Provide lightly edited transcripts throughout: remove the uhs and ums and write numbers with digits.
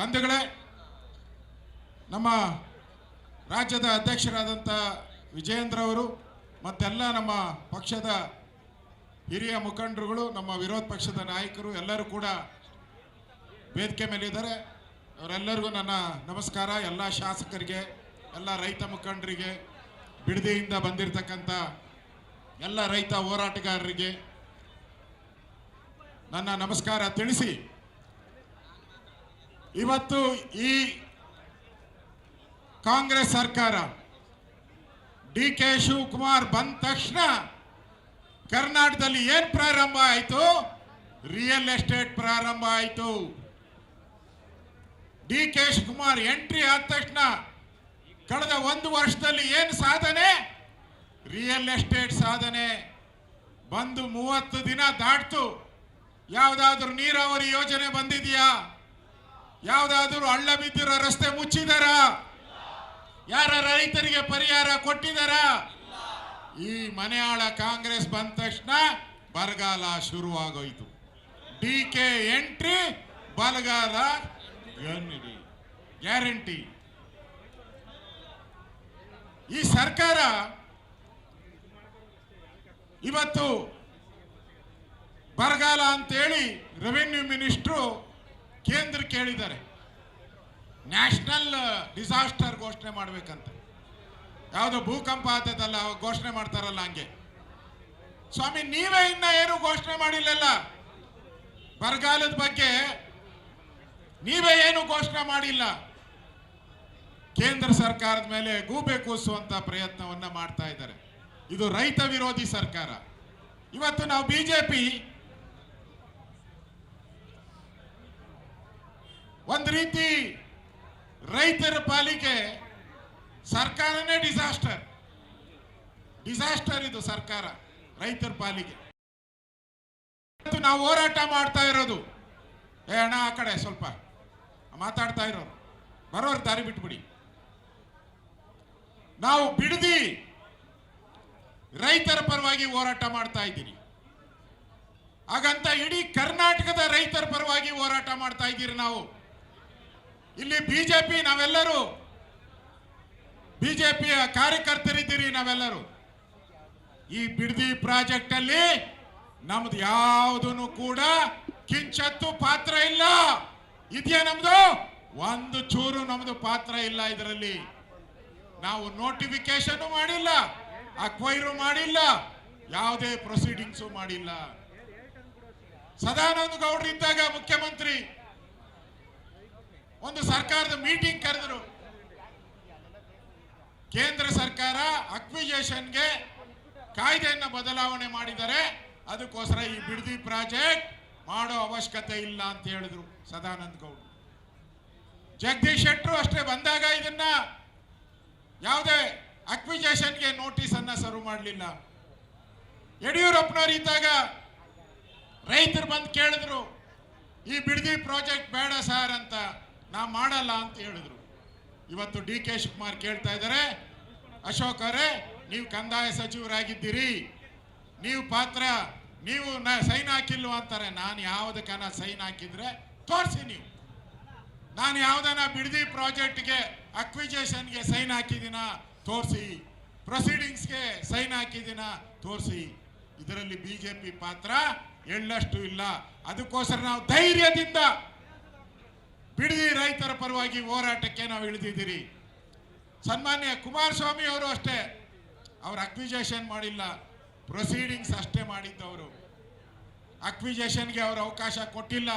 ಬಂಧುಗಳೇ, ನಮ್ಮ ರಾಜ್ಯದ ಅಧ್ಯಕ್ಷರಾದಂಥ ವಿಜಯೇಂದ್ರ ಅವರು ಮತ್ತೆಲ್ಲ ನಮ್ಮ ಪಕ್ಷದ ಹಿರಿಯ ಮುಖಂಡರುಗಳು, ನಮ್ಮ ವಿರೋಧ ಪಕ್ಷದ ನಾಯಕರು ಎಲ್ಲರೂ ಕೂಡ ವೇದಿಕೆ ಮೇಲಿದ್ದಾರೆ. ಅವರೆಲ್ಲರಿಗೂ ನನ್ನ ನಮಸ್ಕಾರ. ಎಲ್ಲ ಶಾಸಕರಿಗೆ, ಎಲ್ಲ ರೈತ ಮುಖಂಡರಿಗೆ, ಬಿಡದಿಯಿಂದ ಬಂದಿರತಕ್ಕಂಥ ಎಲ್ಲ ರೈತ ಹೋರಾಟಗಾರರಿಗೆ ನನ್ನ ನಮಸ್ಕಾರ ತಿಳಿಸಿ, ಇವತ್ತು ಈ ಕಾಂಗ್ರೆಸ್ ಸರ್ಕಾರ DK ಶಿವಕುಮಾರ್ ಬಂದ ತಕ್ಷಣ ಕರ್ನಾಟಕದಲ್ಲಿ ಏನು ಪ್ರಾರಂಭ ಆಯಿತು? ರಿಯಲ್ ಎಸ್ಟೇಟ್ ಪ್ರಾರಂಭ ಆಯಿತು. DK ಶಿವಕುಮಾರ್ ಎಂಟ್ರಿ ಆದ ತಕ್ಷಣ ಕಳೆದ ಒಂದು ವರ್ಷದಲ್ಲಿ ಏನು ಸಾಧನೆ? ರಿಯಲ್ ಎಸ್ಟೇಟ್ ಸಾಧನೆ. ಬಂದು 30 ದಿನ ದಾಟ್ತು. ಯಾವುದಾದ್ರೂ ನೀರಾವರಿ ಯೋಜನೆ ಬಂದಿದೆಯಾ? ಯಾವುದಾದ್ರೂ ಹಳ್ಳ ಬಿದ್ದಿರೋ ರಸ್ತೆ ಮುಚ್ಚಿದಾರ? ಯಾರ ರೈತರಿಗೆ ಪರಿಹಾರ ಕೊಟ್ಟಿದಾರ? ಈ ಮನೆಯಾಳ ಕಾಂಗ್ರೆಸ್ ಬಂದ ತಕ್ಷಣ ಬರಗಾಲ ಶುರುವಾಗೋಯ್ತು. DK ಎಂಟ್ರಿ, ಬರಗಾಲ ಗ್ಯಾರಂಟಿ. ಈ ಸರ್ಕಾರ ಇವತ್ತು ಬರಗಾಲ ಅಂತೇಳಿ ರೆವಿನ್ಯೂ ಮಿನಿಸ್ಟ್ರು ಕೇಂದ್ರ ಕೇಳಿದ್ದಾರೆ, ನ್ಯಾಷನಲ್ ಡಿಸಾಸ್ಟರ್ ಘೋಷಣೆ ಮಾಡಬೇಕಂತ. ಯಾವುದೋ ಭೂಕಂಪ ಆಗ್ತದಲ್ಲ ಘೋಷಣೆ ಮಾಡ್ತಾರಲ್ಲ ಹಂಗೆ. ಸ್ವಾಮಿ, ನೀವೇ ಇನ್ನ ಏನು ಘೋಷಣೆ ಮಾಡಿಲ್ಲಲ್ಲ. ಬರಗಾಲದ ಬಗ್ಗೆ ನೀವೇ ಏನು ಘೋಷಣೆ ಮಾಡಿಲ್ಲ. ಕೇಂದ್ರ ಸರ್ಕಾರದ ಮೇಲೆ ಗೂಬೆ ಕೂರಿಸುವಂತ ಪ್ರಯತ್ನವನ್ನ ಮಾಡ್ತಾ ಇದ್ದಾರೆ. ಇದು ರೈತ ವಿರೋಧಿ ಸರ್ಕಾರ. ಇವತ್ತು ನಾವು ಬಿಜೆಪಿ ಒಂದು ರೀತಿ ರೈತರ ಪಾಲಿಗೆ ಸರ್ಕಾರನೇ ಡಿಸಾಸ್ಟರ್ ಇದು ಸರ್ಕಾರ ರೈತರ ಪಾಲಿಗೆ. ನಾವು ಹೋರಾಟ ಮಾಡ್ತಾ ಇರೋದು, ಅಣ್ಣ ಆ ಕಡೆ ಸ್ವಲ್ಪ ಮಾತಾಡ್ತಾ ಇರೋರು ಬರೋರು ದಾರಿ ಬಿಟ್ಬಿಡಿ. ನಾವು ಬಿಡದಿ ರೈತರ ಪರವಾಗಿ ಹೋರಾಟ ಮಾಡ್ತಾ ಇದ್ದೀರಿ. ಹಾಗಂತ ಇಡೀ ಕರ್ನಾಟಕದ ರೈತರ ಪರವಾಗಿ ಹೋರಾಟ ಮಾಡ್ತಾ ಇದ್ದೀರಿ. ನಾವು ಇಲ್ಲಿ ಬಿಜೆಪಿ, ನಾವೆಲ್ಲರೂ ಬಿಜೆಪಿಯ ಕಾರ್ಯಕರ್ತರಿದ್ದೀರಿ. ನಾವೆಲ್ಲರೂ ಈ ಬಿಡದಿ ಪ್ರಾಜೆಕ್ಟ್ ಅಲ್ಲಿ ನಮ್ದು ಯಾವುದೂ ಕೂಡ ಕಿಂಚತ್ತು ಪಾತ್ರ ಇಲ್ಲ. ಇದೆಯಾ ನಮ್ದು? ಒಂದು ಚೂರು ನಮ್ದು ಪಾತ್ರ ಇಲ್ಲ ಇದರಲ್ಲಿ. ನಾವು ನೋಟಿಫಿಕೇಶನ್ ಮಾಡಿಲ್ಲ, ಅಕ್ವೈರು ಮಾಡಿಲ್ಲ, ಯಾವುದೇ ಪ್ರೊಸೀಡಿಂಗ್ಸು ಮಾಡಿಲ್ಲ. ಸದಾನಂದ ಗೌಡ್ರು ಇದ್ದಾಗ ಮುಖ್ಯಮಂತ್ರಿ ಒಂದು ಸರ್ಕಾರದ ಮೀಟಿಂಗ್ ಕರೆದ್ರು. ಕೇಂದ್ರ ಸರ್ಕಾರ ಅಕ್ವಿಜೇಷನ್ಗೆ ಕಾಯ್ದೆಯನ್ನು ಬದಲಾವಣೆ ಮಾಡಿದರೆ, ಅದಕ್ಕೋಸ್ಕರ ಈ ಬಿಡದಿ ಪ್ರಾಜೆಕ್ಟ್ ಮಾಡೋ ಅವಶ್ಯಕತೆ ಇಲ್ಲ ಅಂತ ಹೇಳಿದ್ರು ಸದಾನಂದ ಗೌಡ್ರು. ಜಗದೀಶ್ ಶೆಟ್ಟರು ಅಷ್ಟೇ, ಬಂದಾಗ ಇದನ್ನ ಯಾವುದೇ ಅಕ್ವಿಜೇಷನ್ಗೆ ನೋಟಿಸ್ ಅನ್ನ ಸರ್ವ್ ಮಾಡಲಿಲ್ಲ. ಯಡಿಯೂರಪ್ಪನವರು ಇದ್ದಾಗ ರೈತರು ಬಂದು ಕೇಳಿದ್ರು, ಈ ಬಿಡದಿ ಪ್ರಾಜೆಕ್ಟ್ ಬೇಡ ಸರ್ ಅಂತ, ನಾ ಮಾಡಲ್ಲ ಅಂತ ಹೇಳಿದ್ರು. ಇವತ್ತು DK ಶಿವಕುಮಾರ್ ಕೇಳ್ತಾ ಇದ್ದಾರೆ, ಅಶೋಕ್ ಅವರೇ ನೀವು ಕಂದಾಯ ಸಚಿವರಾಗಿದ್ದೀರಿ, ನೀವು ಸೈನ್ ಹಾಕಿಲ್ವ ಅಂತಾರೆ. ನಾನು ಯಾವುದಕ್ಕನ ಸೈನ್ ಹಾಕಿದ್ರೆ ತೋರಿಸಿ, ನೀವು ನಾನು ಯಾವುದನ್ನ ಬಿಡದಿ ಪ್ರಾಜೆಕ್ಟ್ಗೆ ಅಕ್ವಿಜೇಷನ್ಗೆ ಸೈನ್ ಹಾಕಿದ್ದೀನ ತೋರಿಸಿ, ಪ್ರೊಸೀಡಿಂಗ್ಸ್ಗೆ ಸೈನ್ ಹಾಕಿದ್ದೀನ ತೋರಿಸಿ. ಇದರಲ್ಲಿ ಬಿಜೆಪಿ ಪಾತ್ರ ಎಳ್ಳಷ್ಟು ಇಲ್ಲ. ಅದಕ್ಕೋಸ್ಕರ ನಾವು ಧೈರ್ಯದಿಂದ ಬಿಡದಿ ರೈತರ ಪರವಾಗಿ ಹೋರಾಟಕ್ಕೆ ನಾವು ಇಳಿದಿದ್ದೀರಿ. ಸನ್ಮಾನ್ಯ ಕುಮಾರಸ್ವಾಮಿ ಅವರು ಅಷ್ಟೇ, ಅವರು ಅಕ್ವಿಜೇಷನ್ ಮಾಡಿಲ್ಲ, ಪ್ರೊಸೀಡಿಂಗ್ಸ್ ಅಷ್ಟೇ ಮಾಡಿದ್ದವರು. ಅಕ್ವಿಜೇಷನ್ಗೆ ಅವರು ಅವಕಾಶ ಕೊಟ್ಟಿಲ್ಲ.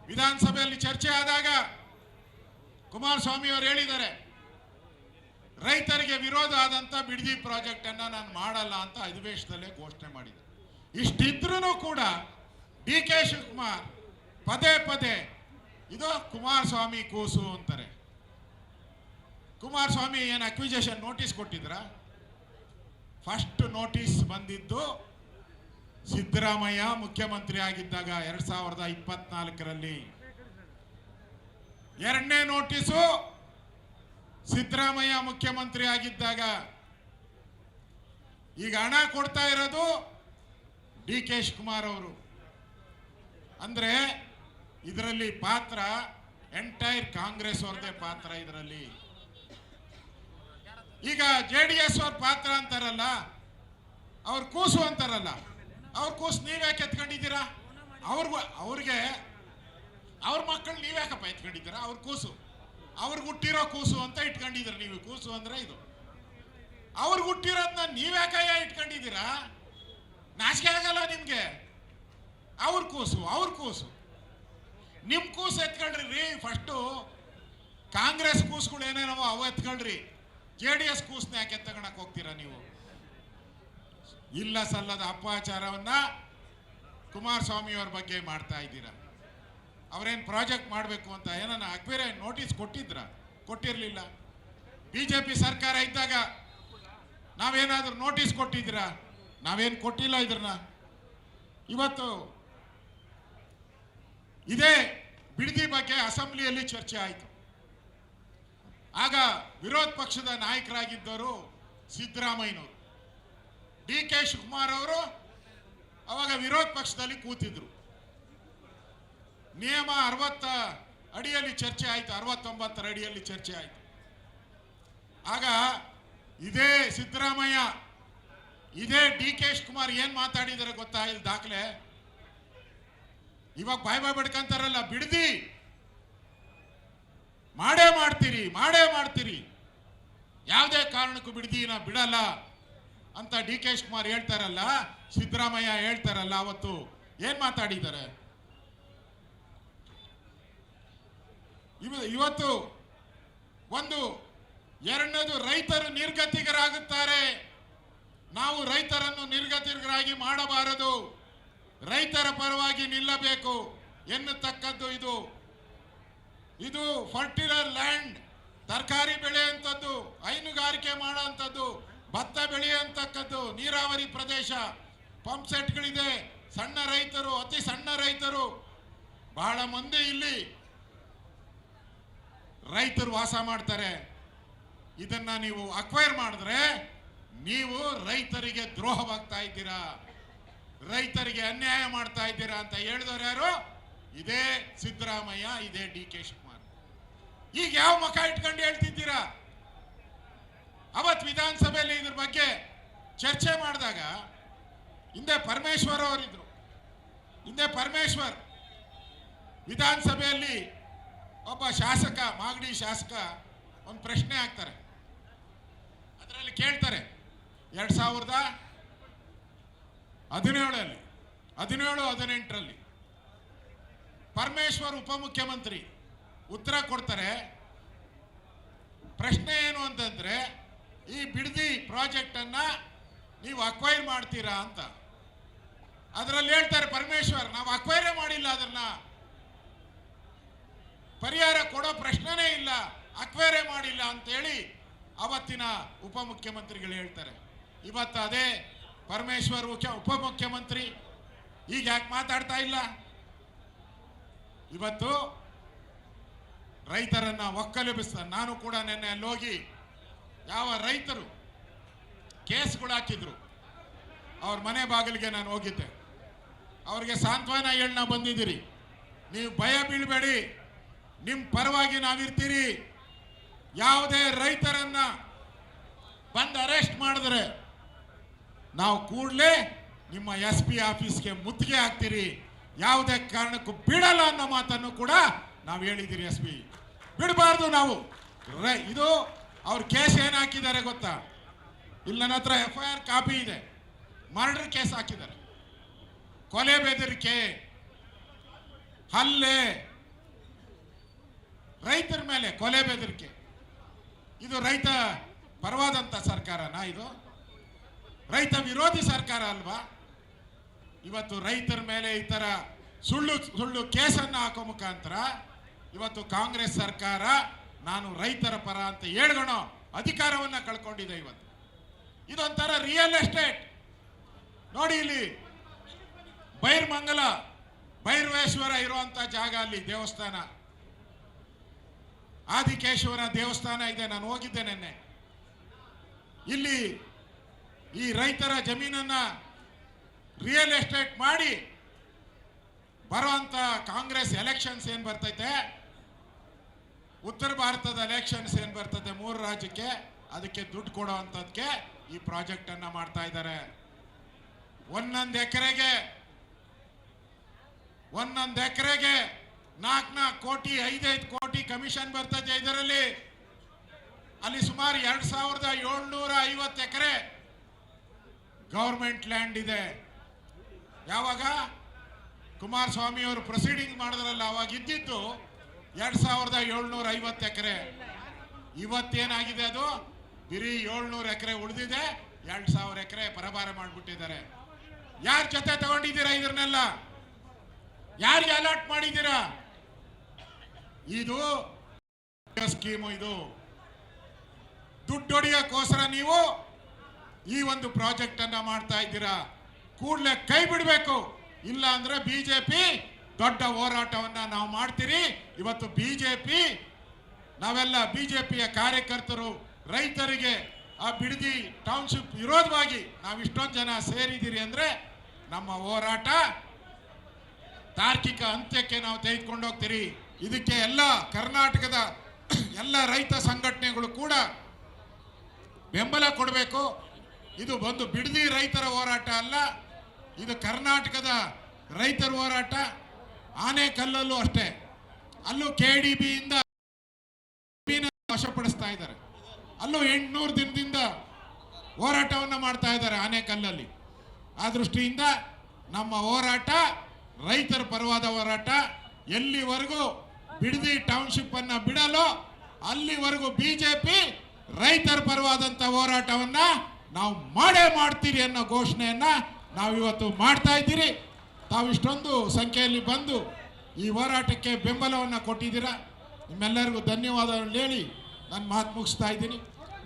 ವಿಧಾನಸಭೆಯಲ್ಲಿ ಚರ್ಚೆ ಆದಾಗ ಕುಮಾರಸ್ವಾಮಿ ಅವರು ಹೇಳಿದ್ದಾರೆ, ರೈತರಿಗೆ ವಿರೋಧ ಆದಂತ ಬಿಡದಿ ಪ್ರಾಜೆಕ್ಟ್ ಅನ್ನ ನಾನು ಮಾಡಲ್ಲ ಅಂತ ಅಧಿವೇಶನದಲ್ಲೇ ಘೋಷಣೆ ಮಾಡಿದೆ. ಇಷ್ಟಿದ್ರೂ ಕೂಡ DK ಶಿವಕುಮಾರ್ ಪದೇ ಇದು ಕುಮಾರಸ್ವಾಮಿ ಕೂಸು ಅಂತಾರೆ. ಕುಮಾರಸ್ವಾಮಿ ಏನು ಅಕ್ವಿಜೇಷನ್ ನೋಟಿಸ್ ಕೊಟ್ಟಿದ್ರ? ಫಸ್ಟ್ ನೋಟಿಸ್ ಬಂದಿದ್ದು ಸಿದ್ದರಾಮಯ್ಯ ಮುಖ್ಯಮಂತ್ರಿ ಆಗಿದ್ದಾಗ 2024ರಲ್ಲಿ. ಎರಡನೇ ನೋಟಿಸು ಸಿದ್ದರಾಮಯ್ಯ ಮುಖ್ಯಮಂತ್ರಿ ಆಗಿದ್ದಾಗ. ಈಗ ಹಣ ಕೊಡ್ತಾ ಇರೋದು DK ಶಿವಕುಮಾರ್ ಅವರು. ಅಂದ್ರೆ ಇದರಲ್ಲಿ ಪಾತ್ರ ಎಂಟೈರ್ ಕಾಂಗ್ರೆಸ್ ಅವ್ರದೇ ಪಾತ್ರ ಇದರಲ್ಲಿ. ಈಗ JDS ಅವ್ರ ಪಾತ್ರ ಅಂತಾರಲ್ಲ, ಅವ್ರ ಕೂಸು ಅಂತಾರಲ್ಲ, ಅವ್ರ ಕೂಸು ನೀವ್ಯಾಕೆ ಎತ್ಕೊಂಡಿದ್ದೀರಾ? ಅವ್ರಿಗೆ ಅವ್ರ ಮಕ್ಕಳು ನೀವ್ಯಾಕಪ್ಪ ಎತ್ಕೊಂಡಿದ್ದೀರಾ? ಅವ್ರ ಕೂಸು ಅವ್ರಿಗೆ ಹುಟ್ಟಿರೋ ಕೂಸು ಅಂತ ಇಟ್ಕೊಂಡಿದ್ದೀರ ನೀವು. ಕೂಸು ಅಂದ್ರೆ ಇದು ಅವ್ರಿಗೆ ಹುಟ್ಟಿರೋದನ್ನ ನೀವ್ಯಾಕಯ್ಯ ಇಟ್ಕೊಂಡಿದ್ದೀರಾ? ನಾಚಿಕೆ ಆಗಲ್ಲ ನಿಮ್ಗೆ? ಅವ್ರ ಕೂಸು ನಿಮ್ ಕೂಸು ಎತ್ಕೊಳ್ರಿ. ಫಸ್ಟು ಕಾಂಗ್ರೆಸ್ ಕೂಸುಗಳು ಏನೇನವ ಅವು ಎತ್ಕೊಳ್ರಿ. JDS ಕೂಸ್ನ ಯಾಕೆ ತಗೊಳಕ್ ಹೋಗ್ತೀರಾ ನೀವು? ಇಲ್ಲ ಸಲ್ಲದ ಅಪಚಾರವನ್ನ ಕುಮಾರಸ್ವಾಮಿ ಅವ್ರ ಬಗ್ಗೆ ಮಾಡ್ತಾ ಇದ್ದೀರಾ. ಅವ್ರೇನ್ ಪ್ರಾಜೆಕ್ಟ್ ಮಾಡಬೇಕು ಅಂತ ಏನನ್ನ ಅಕ್ವೇರೆ ನೋಟಿಸ್ ಕೊಟ್ಟಿರ್ಲಿಲ್ಲ. BJP ಸರ್ಕಾರ ಇದ್ದಾಗ ನಾವೇನಾದ್ರೂ ನೋಟಿಸ್ ಕೊಟ್ಟಿದ್ದೀರಾ? ನಾವೇನು ಕೊಟ್ಟಿಲ್ಲ ಇದ್ರನ್ನ. ಇವತ್ತು ಇದೇ ಬಿಡದಿ ಬಗ್ಗೆ ಅಸೆಂಬ್ಲಿಯಲ್ಲಿ ಚರ್ಚೆ ಆಯಿತು. ಆಗ ವಿರೋಧ ಪಕ್ಷದ ನಾಯಕರಾಗಿದ್ದವರು ಸಿದ್ದರಾಮಯ್ಯನವರು, DK ಶಿವಕುಮಾರ್ ಅವರು ಅವಾಗ ವಿರೋಧ ಪಕ್ಷದಲ್ಲಿ ಕೂತಿದ್ರು. ನಿಯಮ 60 ಅಡಿಯಲ್ಲಿ ಚರ್ಚೆ ಆಯಿತು, 69 ಅಡಿಯಲ್ಲಿ ಚರ್ಚೆ ಆಯಿತು. ಆಗ ಇದೇ ಸಿದ್ದರಾಮಯ್ಯ, ಇದೇ DK ಶಿವಕುಮಾರ್ ಏನ್ ಮಾತಾಡಿದಾರೆ ಗೊತ್ತಾ? ಇಲ್ಲಿ ದಾಖಲೆ. ಇವಾಗ ಬಾಯ್ ಬಡ್ಕಂತಾರಲ್ಲ, ಬಿಡದಿ ಮಾಡೇ ಮಾಡ್ತೀರಿ, ಯಾವುದೇ ಕಾರಣಕ್ಕೂ ಬಿಡದಿನ ಬಿಡಲ್ಲ ಅಂತ DK ಶಿವಕುಮಾರ್ ಹೇಳ್ತಾರಲ್ಲ, ಸಿದ್ದರಾಮಯ್ಯ ಹೇಳ್ತಾರಲ್ಲ, ಅವತ್ತು ಏನ್ ಮಾತಾಡಿದ್ದಾರೆ? ಇವತ್ತು ಎರಡನೇದು, ರೈತರು ನಿರ್ಗತಿಕರಾಗುತ್ತಾರೆ. ನಾವು ರೈತರನ್ನು ನಿರ್ಗತಿಕರಾಗಿ ಮಾಡಬಾರದು, ರೈತರ ಪರವಾಗಿ ನಿಲ್ಲಬೇಕು ಎನ್ನುತ್ತಕ್ಕದ್ದು. ಇದು ಫರ್ಟಿಲೈಸರ್ ಲ್ಯಾಂಡ್, ತರಕಾರಿ ಬೆಳೆಯುವಂಥದ್ದು, ಹೈನುಗಾರಿಕೆ ಮಾಡುವಂಥದ್ದು, ಭತ್ತ ಬೆಳೆಯುವಂತಕ್ಕದ್ದು, ನೀರಾವರಿ ಪ್ರದೇಶ, ಪಂಪ್ ಸೆಟ್ಗಳಿದೆ, ಸಣ್ಣ ರೈತರು, ಅತಿ ಸಣ್ಣ ರೈತರು ಬಹಳ ಮಂದಿ ಇಲ್ಲಿ ರೈತರು ವಾಸ ಮಾಡ್ತಾರೆ. ಇದನ್ನ ನೀವು ಅಕ್ವೈರ್ ಮಾಡಿದ್ರೆ ನೀವು ರೈತರಿಗೆ ದ್ರೋಹವಾಗ್ತಾ ಇದ್ದೀರಾ, ರೈತರಿಗೆ ಅನ್ಯಾಯ ಮಾಡ್ತಾ ಇದ್ದೀರಾ ಅಂತ ಹೇಳಿದವರು ಯಾರು? ಇದೇ ಸಿದ್ದರಾಮಯ್ಯ, ಇದೇ DK ಶಿವಕುಮಾರ್. ಈಗ ಯಾವ ಮುಖ ಇಟ್ಕೊಂಡು ಹೇಳ್ತಿದ್ದೀರಾ? ಅವತ್ತು ವಿಧಾನಸಭೆಯಲ್ಲಿ ಇದ್ರ ಬಗ್ಗೆ ಚರ್ಚೆ ಮಾಡಿದಾಗ ಹಿಂದೆ ಪರಮೇಶ್ವರ್ ಅವರಿದ್ರು. ಪರಮೇಶ್ವರ್ ವಿಧಾನಸಭೆಯಲ್ಲಿ ಒಬ್ಬ ಶಾಸಕ, ಮಾಗಡಿ ಶಾಸಕ, ಒಂದು ಪ್ರಶ್ನೆ ಹಾಕ್ತಾರೆ. ಅದರಲ್ಲಿ ಕೇಳ್ತಾರೆ 2017 18ರಲ್ಲಿ ಪರಮೇಶ್ವರ್ ಉಪಮುಖ್ಯಮಂತ್ರಿ ಉತ್ತರ ಕೊಡ್ತಾರೆ. ಪ್ರಶ್ನೆ ಏನು ಅಂತಂದ್ರೆ, ಈ ಬಿಡದಿ ಪ್ರಾಜೆಕ್ಟ್ ಅನ್ನ ನೀವು ಅಕ್ವೈರ್ ಮಾಡ್ತೀರಾ ಅಂತ. ಅದರಲ್ಲಿ ಹೇಳ್ತಾರೆ ಪರಮೇಶ್ವರ್, ನಾವು ಅಕ್ವೈರೇ ಮಾಡಿಲ್ಲ, ಅದನ್ನ ಪರಿಹಾರ ಕೊಡೋ ಪ್ರಶ್ನೆನೇ ಇಲ್ಲ, ಅಕ್ವೈರೇ ಮಾಡಿಲ್ಲ ಅಂತೇಳಿ ಅವತ್ತಿನ ಉಪಮುಖ್ಯಮಂತ್ರಿಗಳು ಹೇಳ್ತಾರೆ. ಇವತ್ತು ಅದೇ ಪರಮೇಶ್ವರ್ ಉಪಮುಖ್ಯಮಂತ್ರಿ ಈಗ ಯಾಕೆ ಮಾತಾಡ್ತಾ ಇಲ್ಲ? ಇವತ್ತು ರೈತರನ್ನ ಒಕ್ಕಲೆಬ್ಬಿಸ್ತಾರೆ. ನಾನು ಕೂಡ ನಿನ್ನೆ ಅಲ್ಲಿ ಹೋಗಿ ಯಾವ ರೈತರು ಕೇಸ್ಗಳು ಹಾಕಿದ್ರು ಅವ್ರ ಮನೆ ಬಾಗಿಲಿಗೆ ನಾನು ಹೋಗಿದ್ದೆ. ಅವ್ರಿಗೆ ಸಾಂತ್ವನ ಹೇಳಿ ನಾವು ಬಂದಿದ್ದೀರಿ, ನೀವು ಭಯ ಬೀಳಬೇಡಿ, ನಿಮ್ಮ ಪರವಾಗಿ ನಾವಿರ್ತೀರಿ. ಯಾವುದೇ ರೈತರನ್ನ ಬಂದು ಅರೆಸ್ಟ್ ಮಾಡಿದ್ರೆ ನಾವು ಕೂಡಲೇ ನಿಮ್ಮ SP ಆಫೀಸ್ಗೆ ಮುತ್ತಿಗೆ ಹಾಕ್ತೀರಿ, ಯಾವುದೇ ಕಾರಣಕ್ಕೂ ಬಿಡಲ್ಲ ಅನ್ನೋ ಮಾತನ್ನು ಕೂಡ ನಾವು ಹೇಳಿದ್ದೀರಿ. SP ಬಿಡಬಾರ್ದು ನಾವು. ಇದು ಅವ್ರ ಕೇಸ್ ಏನು ಹಾಕಿದ್ದಾರೆ ಗೊತ್ತಾ? ಇಲ್ಲಿ ನನ್ನ ಹತ್ರ FIR ಕಾಪಿ ಇದೆ. ಮರ್ಡರ್ ಕೇಸ್ ಹಾಕಿದ್ದಾರೆ, ಕೊಲೆ ಬೆದರಿಕೆ, ಹಲ್ಲೆ, ರೈತರ ಮೇಲೆ ಕೊಲೆ ಬೆದರಿಕೆ. ಇದು ರೈತ ಪರವಾದಂಥ ಸರ್ಕಾರನಾ? ಇದು ರೈತ ವಿರೋಧಿ ಸರ್ಕಾರ ಅಲ್ವಾ? ಇವತ್ತು ರೈತರ ಮೇಲೆ ಈ ಥರ ಸುಳ್ಳು ಕೇಸನ್ನು ಹಾಕೋ ಮುಖಾಂತರ ಇವತ್ತು ಕಾಂಗ್ರೆಸ್ ಸರ್ಕಾರ ನಾನು ರೈತರ ಪರ ಅಂತ ಹೇಳ್ಕೊಳೋ ಅಧಿಕಾರವನ್ನು ಕಳ್ಕೊಂಡಿದೆ. ಇವತ್ತು ಇದೊಂಥರ ರಿಯಲ್ ಎಸ್ಟೇಟ್ ನೋಡಿ. ಇಲ್ಲಿ ಭೈರವೇಶ್ವರ ಇರುವಂಥ ಜಾಗ, ಅಲ್ಲಿ ದೇವಸ್ಥಾನ, ಆದಿಕೇಶ್ವರ ದೇವಸ್ಥಾನ ಇದೆ. ನಾನು ಹೋಗಿದ್ದೆ ನಿನ್ನೆ. ಇಲ್ಲಿ ಈ ರೈತರ ಜಮೀನನ್ನ ರಿಯಲ್ ಎಸ್ಟೇಟ್ ಮಾಡಿ ಬರುವಂತ ಕಾಂಗ್ರೆಸ್ ಎಲೆಕ್ಷನ್ಸ್ ಏನ್ ಬರ್ತೈತೆ ಉತ್ತರ ಭಾರತದ ಎಲೆಕ್ಷನ್ಸ್ ಏನ್ ಬರ್ತದೆ 3 ರಾಜ್ಯಕ್ಕೆ, ಅದಕ್ಕೆ ದುಡ್ಡು ಕೊಡೋ ಅಂತದಕ್ಕೆ ಈ ಪ್ರಾಜೆಕ್ಟ್ ಅನ್ನ ಮಾಡ್ತಾ ಇದ್ದಾರೆ. ಒಂದೊಂದು ಎಕರೆಗೆ 4 ಕೋಟಿ 5 ಕೋಟಿ ಕಮಿಷನ್ ಬರ್ತದೆ. ಇದರಲ್ಲಿ ಅಲ್ಲಿ ಸುಮಾರು 2750 ಎಕರೆ ಗವರ್ಮೆಂಟ್ ಲ್ಯಾಂಡ್ ಇದೆ. ಯಾವಾಗ ಕುಮಾರಸ್ವಾಮಿ ಅವರು ಪ್ರೊಸೀಡಿಂಗ್ ಮಾಡಿದ್ರಲ್ಲ ಅವಾಗ ಇದ್ದಿದ್ದು 2750 ಎಕರೆ. ಇವತ್ತೇನಾಗಿದೆ, ಅದು ಬರೀ 700 ಎಕರೆ ಉಳಿದಿದೆ. 2000 ಎಕರೆ ಪರಭಾರ ಮಾಡಿಬಿಟ್ಟಿದ್ದಾರೆ. ಯಾರ ಜೊತೆ ತಗೊಂಡಿದ್ದೀರಾ ಇದನ್ನೆಲ್ಲ? ಯಾರಿಗೆ ಅಲಾಟ್ ಮಾಡಿದ್ದೀರಾ? ಇದು ಸ್ಕೀಮು. ಇದು ದುಡ್ಡು ಹೊಡೆಯೋಕ್ಕೋಸ್ಕರ ನೀವು ಈ ಒಂದು ಪ್ರಾಜೆಕ್ಟ್ ಅನ್ನ ಮಾಡ್ತಾ ಇದ್ದೀರಾ. ಕೂಡಲೇ ಕೈ ಬಿಡಬೇಕು, ಇಲ್ಲ ಅಂದ್ರೆ ಬಿಜೆಪಿ ದೊಡ್ಡ ಹೋರಾಟವನ್ನ ನಾವು ಮಾಡ್ತೀರಿ. ಇವತ್ತು ಬಿಜೆಪಿ, ನಾವೆಲ್ಲ ಬಿಜೆಪಿಯ ಕಾರ್ಯಕರ್ತರು ರೈತರಿಗೆ ಆ ಬಿಡದಿ ಟೌನ್ಶಿಪ್ ವಿರೋಧವಾಗಿ ನಾವು ಇಷ್ಟೊಂದು ಜನ ಸೇರಿದ್ದೀರಿ ಅಂದ್ರೆ ನಮ್ಮ ಹೋರಾಟ ತಾರ್ಕಿಕ ಅಂತ್ಯಕ್ಕೆ ನಾವು ತೆಗೆದುಕೊಂಡು ಹೋಗ್ತೀರಿ. ಇದಕ್ಕೆ ಎಲ್ಲ ಕರ್ನಾಟಕದ ಎಲ್ಲ ರೈತ ಸಂಘಟನೆಗಳು ಕೂಡ ಬೆಂಬಲ ಕೊಡಬೇಕು. ಇದು ಒಂದು ಬಿಡದಿ ರೈತರ ಹೋರಾಟ ಅಲ್ಲ, ಇದು ಕರ್ನಾಟಕದ ರೈತರ ಹೋರಾಟ. ಆನೇಕಲ್ಲಲ್ಲೂ ಅಷ್ಟೇ, ಅಲ್ಲೂ KDBಯಿಂದ ವಶಪಡಿಸ್ತಾ ಇದ್ದಾರೆ. ಅಲ್ಲೂ 800 ದಿನದಿಂದ ಹೋರಾಟವನ್ನು ಮಾಡ್ತಾ ಇದ್ದಾರೆ ಆನೇಕಲ್ಲಲ್ಲಿ. ಆ ದೃಷ್ಟಿಯಿಂದ ನಮ್ಮ ಹೋರಾಟ ರೈತರ ಪರವಾದ ಹೋರಾಟ. ಎಲ್ಲಿವರೆಗೂ ಬಿಡದಿ ಟೌನ್ಶಿಪ್ ಅನ್ನ ಬಿಡಲು ಅಲ್ಲಿವರೆಗೂ ಬಿಜೆಪಿ ರೈತರ ಪರವಾದಂತ ಹೋರಾಟವನ್ನ ನಾವು ಮಾಡೇ ಮಾಡ್ತೀರಿ ಅನ್ನೋ ಘೋಷಣೆಯನ್ನ ನಾವು ಇವತ್ತು ಮಾಡ್ತಾ ಇದ್ದೀರಿ. ತಾವು ಇಷ್ಟೊಂದು ಸಂಖ್ಯೆಯಲ್ಲಿ ಬಂದು ಈ ಹೋರಾಟಕ್ಕೆ ಬೆಂಬಲವನ್ನು ಕೊಟ್ಟಿದ್ದೀರಾ. ನಿಮ್ಮೆಲ್ಲರಿಗೂ ಧನ್ಯವಾದಗಳು ಹೇಳಿ ನಾನು ಮಾತು ಮುಗಿಸ್ತಾ ಇದ್ದೀನಿ.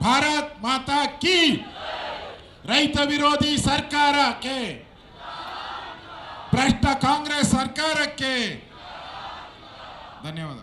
ಭಾರತ್ ಮಾತಾ ಕಿ, ರೈತ ವಿರೋಧಿ ಸರ್ಕಾರಕ್ಕೆ, ಭ್ರಷ್ಟ ಕಾಂಗ್ರೆಸ್ ಸರ್ಕಾರಕ್ಕೆ ಧನ್ಯವಾದ.